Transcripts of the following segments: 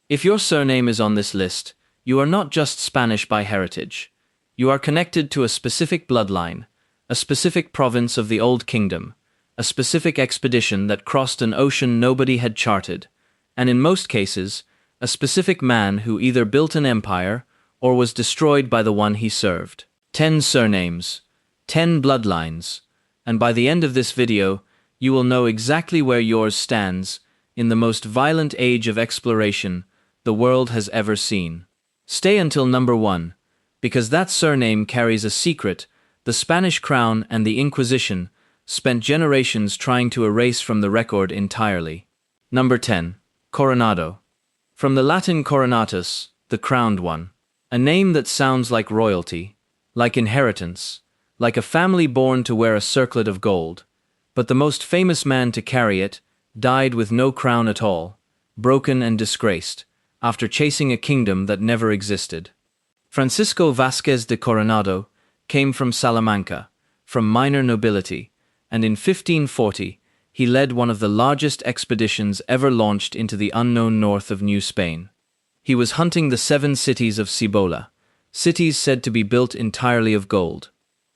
If your surname is on this list, you are not just Spanish by heritage. You are connected to a specific bloodline, a specific province of the Old Kingdom, a specific expedition that crossed an ocean nobody had charted, and in most cases, a specific man who either built an empire or was destroyed by the one he served. 10 surnames, 10 bloodlines, and by the end of this video, you will know exactly where yours stands in the most violent age of exploration the world has ever seen. Stay until number 1, because that surname carries a secret the Spanish crown and the Inquisition spent generations trying to erase from the record entirely. Number 10. Coronado. From the Latin coronatus, the crowned one. A name that sounds like royalty, like inheritance, like a family born to wear a circlet of gold. But the most famous man to carry it died with no crown at all, broken and disgraced, after chasing a kingdom that never existed. Francisco Vázquez de Coronado came from Salamanca, from minor nobility, and in 1540 he led one of the largest expeditions ever launched into the unknown north of New Spain. He was hunting the 7 cities of Cibola, cities said to be built entirely of gold.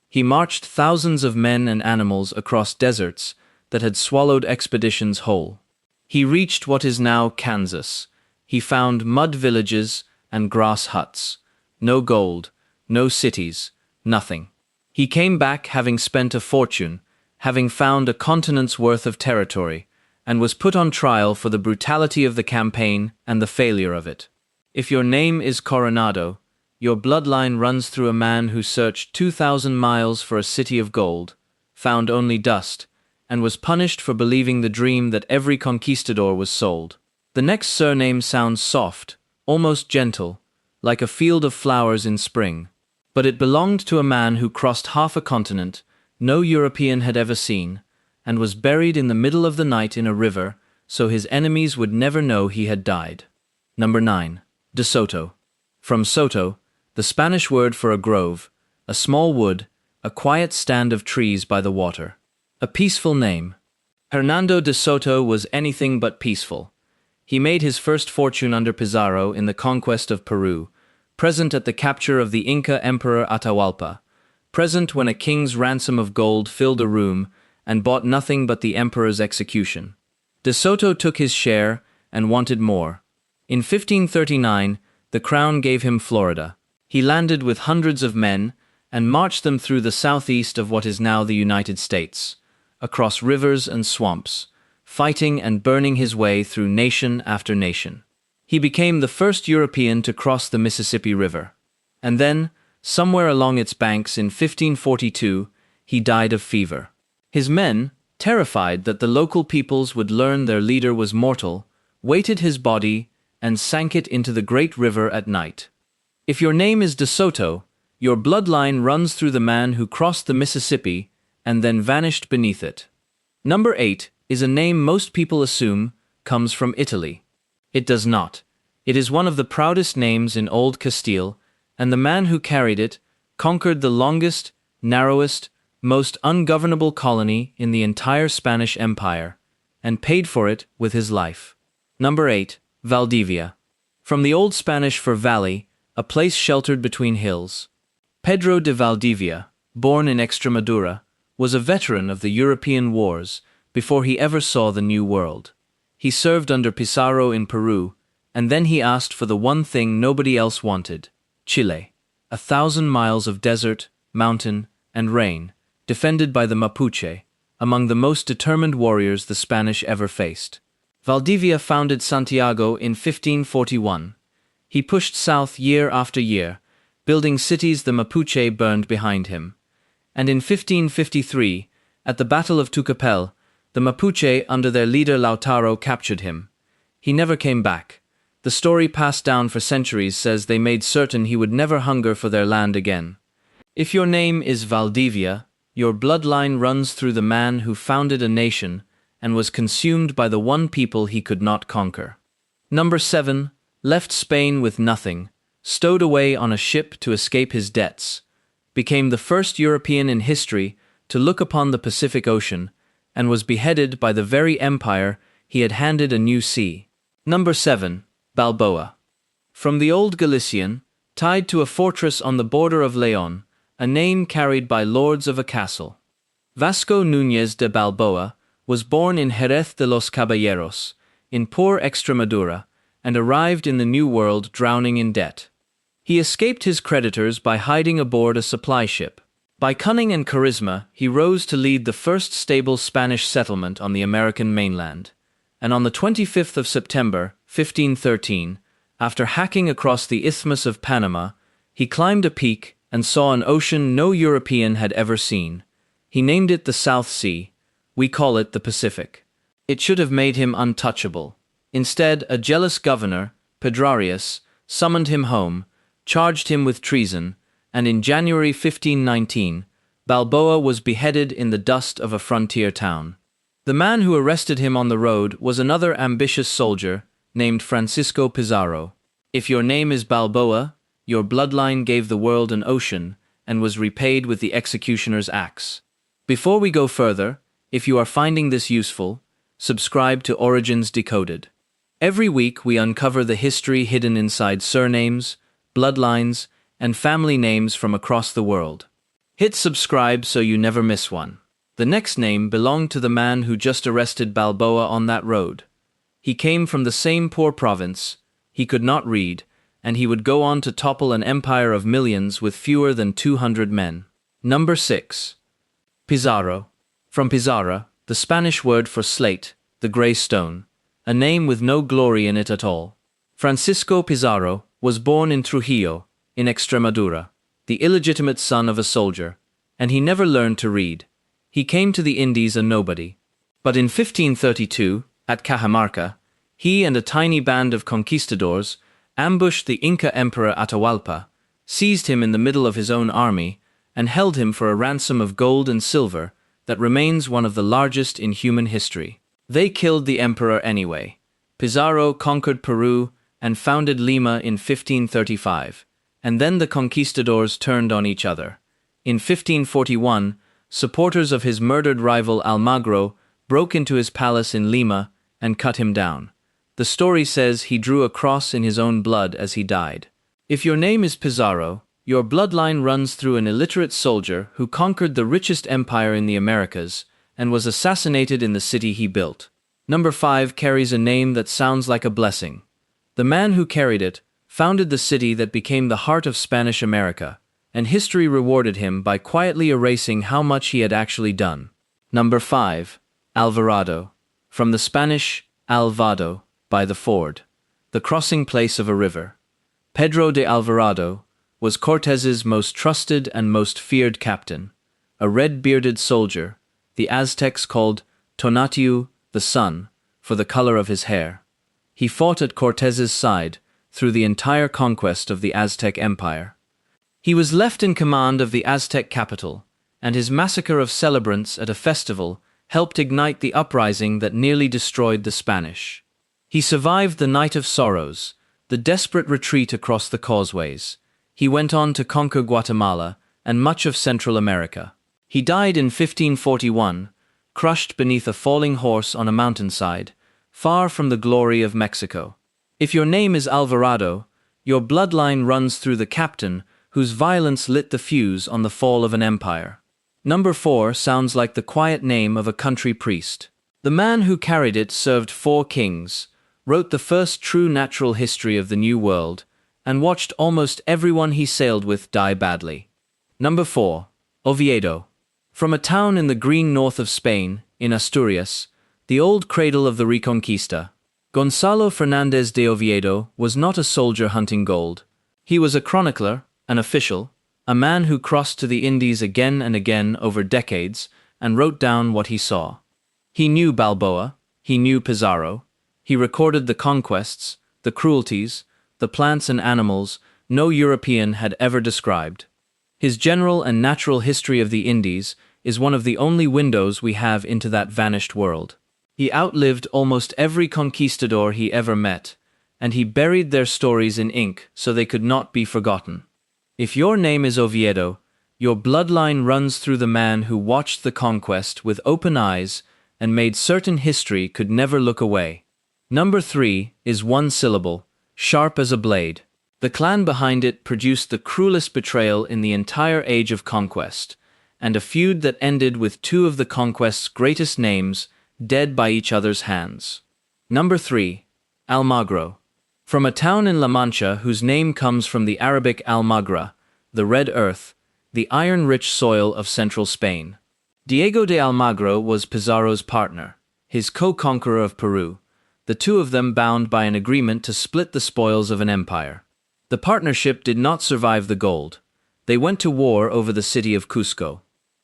He marched thousands of men and animals across deserts that had swallowed expeditions whole. He reached what is now Kansas. He found mud villages and grass huts. No gold, no cities, nothing. He came back having spent a fortune, having found a continent's worth of territory, and was put on trial for the brutality of the campaign and the failure of it. If your name is Coronado, your bloodline runs through a man who searched 2,000 miles for a city of gold, found only dust, and was punished for believing the dream that every conquistador was sold. The next surname sounds soft, almost gentle, like a field of flowers in spring. But it belonged to a man who crossed half a continent no European had ever seen, and was buried in the middle of the night in a river so his enemies would never know he had died. Number 9. De Soto. From Soto, the Spanish word for a grove, a small wood, a quiet stand of trees by the water. A peaceful name. Hernando de Soto was anything but peaceful. He made his first fortune under Pizarro in the conquest of Peru, present at the capture of the Inca Emperor Atahualpa, present when a king's ransom of gold filled a room and bought nothing but the emperor's execution. De Soto took his share and wanted more. In 1539, the crown gave him Florida. He landed with hundreds of men and marched them through the southeast of what is now the United States, across rivers and swamps, fighting and burning his way through nation after nation. He became the first European to cross the Mississippi River. And then, somewhere along its banks in 1542, he died of fever. His men, terrified that the local peoples would learn their leader was mortal, weighted his body and sank it into the great river at night. If your name is De Soto, your bloodline runs through the man who crossed the Mississippi and then vanished beneath it. Number 8 is a name most people assume comes from Italy. It does not. It is one of the proudest names in Old Castile, and the man who carried it conquered the longest, narrowest, most ungovernable colony in the entire Spanish Empire, and paid for it with his life. Number 8, Valdivia. From the Old Spanish for valley, a place sheltered between hills. Pedro de Valdivia, born in Extremadura, was a veteran of the European wars before he ever saw the New World. He served under Pizarro in Peru, and then he asked for the one thing nobody else wanted, Chile, 1,000 miles of desert, mountain, and rain, defended by the Mapuche, among the most determined warriors the Spanish ever faced. Valdivia founded Santiago in 1541. He pushed south year after year, building cities the Mapuche burned behind him. And in 1553, at the Battle of Tucapel, the Mapuche under their leader Lautaro captured him. He never came back. The story passed down for centuries says they made certain he would never hunger for their land again. If your name is Valdivia, your bloodline runs through the man who founded a nation and was consumed by the one people he could not conquer. Number 7, left Spain with nothing, stowed away on a ship to escape his debts, became the first European in history to look upon the Pacific Ocean, and was beheaded by the very empire he had handed a new sea. Number 7, Balboa. From the old Galician, tied to a fortress on the border of Leon, a name carried by lords of a castle. Vasco Núñez de Balboa was born in Jerez de los Caballeros, in poor Extremadura, and arrived in the New World drowning in debt. He escaped his creditors by hiding aboard a supply ship. By cunning and charisma, he rose to lead the first stable Spanish settlement on the American mainland. And on the 25th of September, 1513, after hacking across the Isthmus of Panama, he climbed a peak and saw an ocean no European had ever seen. He named it the South Sea. We call it the Pacific. It should have made him untouchable. Instead, a jealous governor, Pedrarius, summoned him home, charged him with treason, and in January 1519, Balboa was beheaded in the dust of a frontier town. The man who arrested him on the road was another ambitious soldier named Francisco Pizarro. If your name is Balboa, your bloodline gave the world an ocean and was repaid with the executioner's axe. Before we go further, if you are finding this useful, subscribe to Origins Decoded. Every week we uncover the history hidden inside surnames, bloodlines, and family names from across the world. Hit subscribe so you never miss one. The next name belonged to the man who just arrested Balboa on that road. He came from the same poor province, he could not read, and he would go on to topple an empire of millions with fewer than 200 men. Number 6. Pizarro. From Pizarra, the Spanish word for slate, the grey stone, a name with no glory in it at all. Francisco Pizarro was born in Trujillo, in Extremadura, the illegitimate son of a soldier, and he never learned to read. He came to the Indies a nobody. But in 1532, at Cajamarca, he and a tiny band of conquistadors ambushed the Inca Emperor Atahualpa, seized him in the middle of his own army, and held him for a ransom of gold and silver that remains one of the largest in human history. They killed the emperor anyway. Pizarro conquered Peru and founded Lima in 1535, and then the conquistadors turned on each other. In 1541, supporters of his murdered rival Almagro broke into his palace in Lima and cut him down. The story says he drew a cross in his own blood as he died. If your name is Pizarro, your bloodline runs through an illiterate soldier who conquered the richest empire in the Americas and was assassinated in the city he built. Number 5 carries a name that sounds like a blessing. The man who carried it founded the city that became the heart of Spanish America, and history rewarded him by quietly erasing how much he had actually done. Number 5. Alvarado. From the Spanish al vado, by the ford, the crossing place of a river. Pedro de Alvarado was Cortez's most trusted and most feared captain, a red-bearded soldier the Aztecs called Tonatiuh, the sun, for the color of his hair. He fought at Cortez's side through the entire conquest of the Aztec Empire. He was left in command of the Aztec capital, and his massacre of celebrants at a festival helped ignite the uprising that nearly destroyed the Spanish. He survived the Night of Sorrows, the desperate retreat across the causeways. He went on to conquer Guatemala and much of Central America. He died in 1541, crushed beneath a falling horse on a mountainside, far from the glory of Mexico. If your name is Alvarado, your bloodline runs through the captain whose violence lit the fuse on the fall of an empire. Number 4 sounds like the quiet name of a country priest. The man who carried it served 4 kings, wrote the first true natural history of the New World, and watched almost everyone he sailed with die badly. Number 4. Oviedo. From a town in the green north of Spain, in Asturias, the old cradle of the Reconquista, Gonzalo Fernández de Oviedo was not a soldier hunting gold. He was a chronicler, an official, a man who crossed to the Indies again and again over decades and wrote down what he saw. He knew Balboa, he knew Pizarro, he recorded the conquests, the cruelties, the plants and animals no European had ever described. His general and natural history of the Indies is one of the only windows we have into that vanished world. He outlived almost every conquistador he ever met, and he buried their stories in ink so they could not be forgotten. If your name is Oviedo, your bloodline runs through the man who watched the conquest with open eyes and made certain history could never look away. Number 3 is one syllable, sharp as a blade. The clan behind it produced the cruelest betrayal in the entire age of conquest, and a feud that ended with two of the conquest's greatest names dead by each other's hands. Number 3. Almagro. From a town in La Mancha whose name comes from the Arabic Almagra, the red earth, the iron-rich soil of central Spain. Diego de Almagro was Pizarro's partner, his co-conqueror of Peru, the two of them bound by an agreement to split the spoils of an empire. The partnership did not survive the gold. They went to war over the city of Cusco.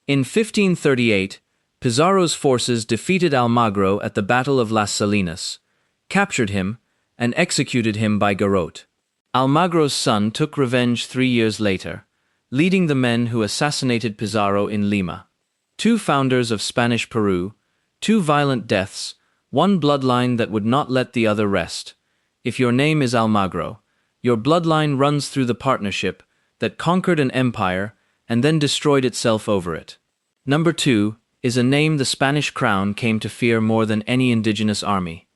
In 1538, Pizarro's forces defeated Almagro at the Battle of Las Salinas, captured him, and executed him by garrote. Almagro's son took revenge 3 years later, leading the men who assassinated Pizarro in Lima. Two founders of Spanish Peru, two violent deaths, one bloodline that would not let the other rest. If your name is Almagro, your bloodline runs through the partnership that conquered an empire and then destroyed itself over it. Number 2 is a name the Spanish crown came to fear more than any indigenous army.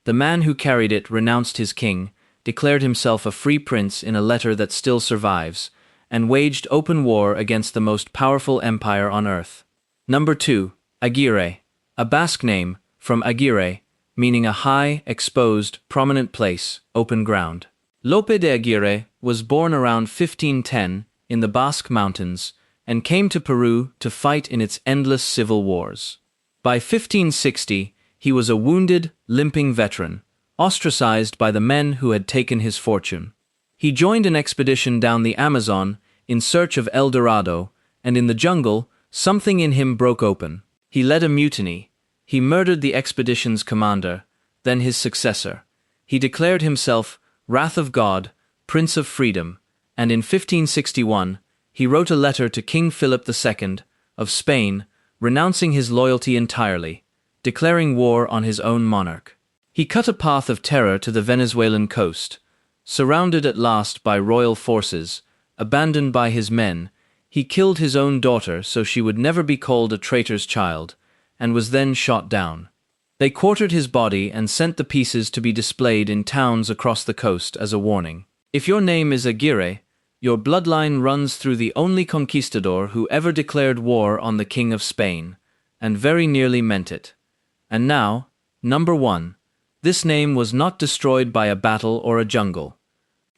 The man who carried it renounced his king, declared himself a free prince in a letter that still survives, and waged open war against the most powerful empire on earth. Number 2, Aguirre, a Basque name, from Aguirre, meaning a high, exposed, prominent place, open ground. Lope de Aguirre was born around 1510 in the Basque Mountains and came to Peru to fight in its endless civil wars. By 1560, he was a wounded, limping veteran, ostracized by the men who had taken his fortune. He joined an expedition down the Amazon in search of El Dorado, and in the jungle, something in him broke open. He led a mutiny. He murdered the expedition's commander, then his successor. He declared himself Wrath of God, Prince of Freedom, and in 1561, he wrote a letter to King Philip II of Spain, renouncing his loyalty entirely, declaring war on his own monarch. He cut a path of terror to the Venezuelan coast. Surrounded at last by royal forces, abandoned by his men, he killed his own daughter so she would never be called a traitor's child, and was then shot down. They quartered his body and sent the pieces to be displayed in towns across the coast as a warning. If your name is Aguirre, your bloodline runs through the only conquistador who ever declared war on the King of Spain, and very nearly meant it. And now, number 1. This name was not destroyed by a battle or a jungle.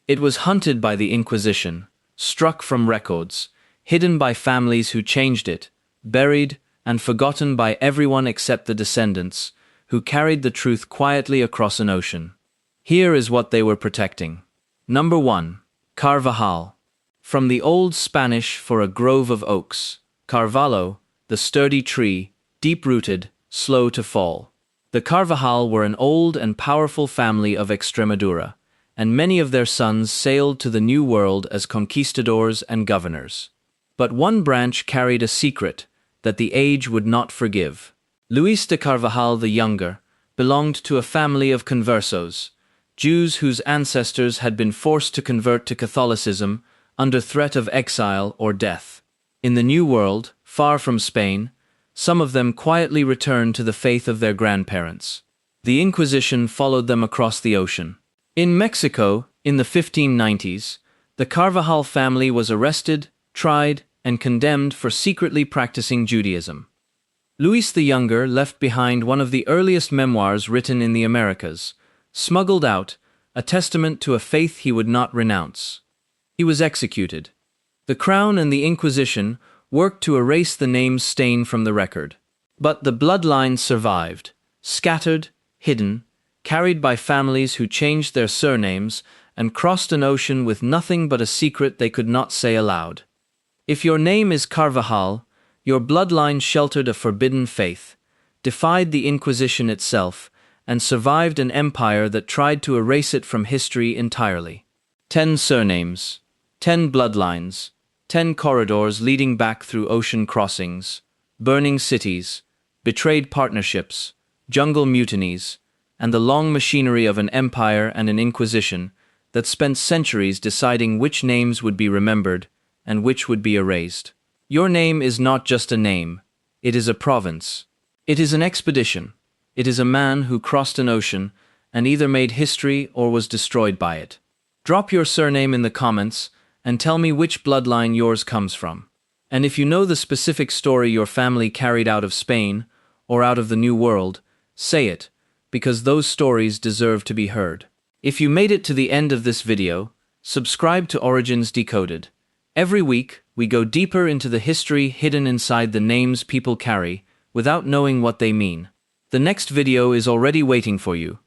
It was hunted by the Inquisition, struck from records, hidden by families who changed it, buried and forgotten by everyone except the descendants, who carried the truth quietly across an ocean. Here is what they were protecting. Number 1. Carvajal. From the old Spanish for a grove of oaks, Carvalho, the sturdy tree, deep-rooted, slow to fall. The Carvajal were an old and powerful family of Extremadura, and many of their sons sailed to the New World as conquistadors and governors. But one branch carried a secret that the age would not forgive. Luis de Carvajal the Younger belonged to a family of conversos, Jews whose ancestors had been forced to convert to Catholicism under threat of exile or death. In the New World, far from Spain, some of them quietly returned to the faith of their grandparents. The Inquisition followed them across the ocean. In Mexico, in the 1590s, the Carvajal family was arrested, tried, and condemned for secretly practicing Judaism. Luis the Younger left behind one of the earliest memoirs written in the Americas, smuggled out, a testament to a faith he would not renounce. He was executed. The Crown and the Inquisition worked to erase the name's stain from the record. But the bloodlines survived, scattered, hidden, carried by families who changed their surnames and crossed an ocean with nothing but a secret they could not say aloud. If your name is Carvajal, your bloodline sheltered a forbidden faith, defied the Inquisition itself, and survived an empire that tried to erase it from history entirely. 10 surnames, 10 bloodlines, 10 corridors leading back through ocean crossings, burning cities, betrayed partnerships, jungle mutinies, and the long machinery of an empire and an inquisition that spent centuries deciding which names would be remembered and which would be erased. Your name is not just a name, it is a province. It is an expedition. It is a man who crossed an ocean and either made history or was destroyed by it. Drop your surname in the comments and tell me which bloodline yours comes from. And if you know the specific story your family carried out of Spain or out of the New World, say it, because those stories deserve to be heard. If you made it to the end of this video, subscribe to Origins Decoded. Every week, we go deeper into the history hidden inside the names people carry without knowing what they mean. The next video is already waiting for you,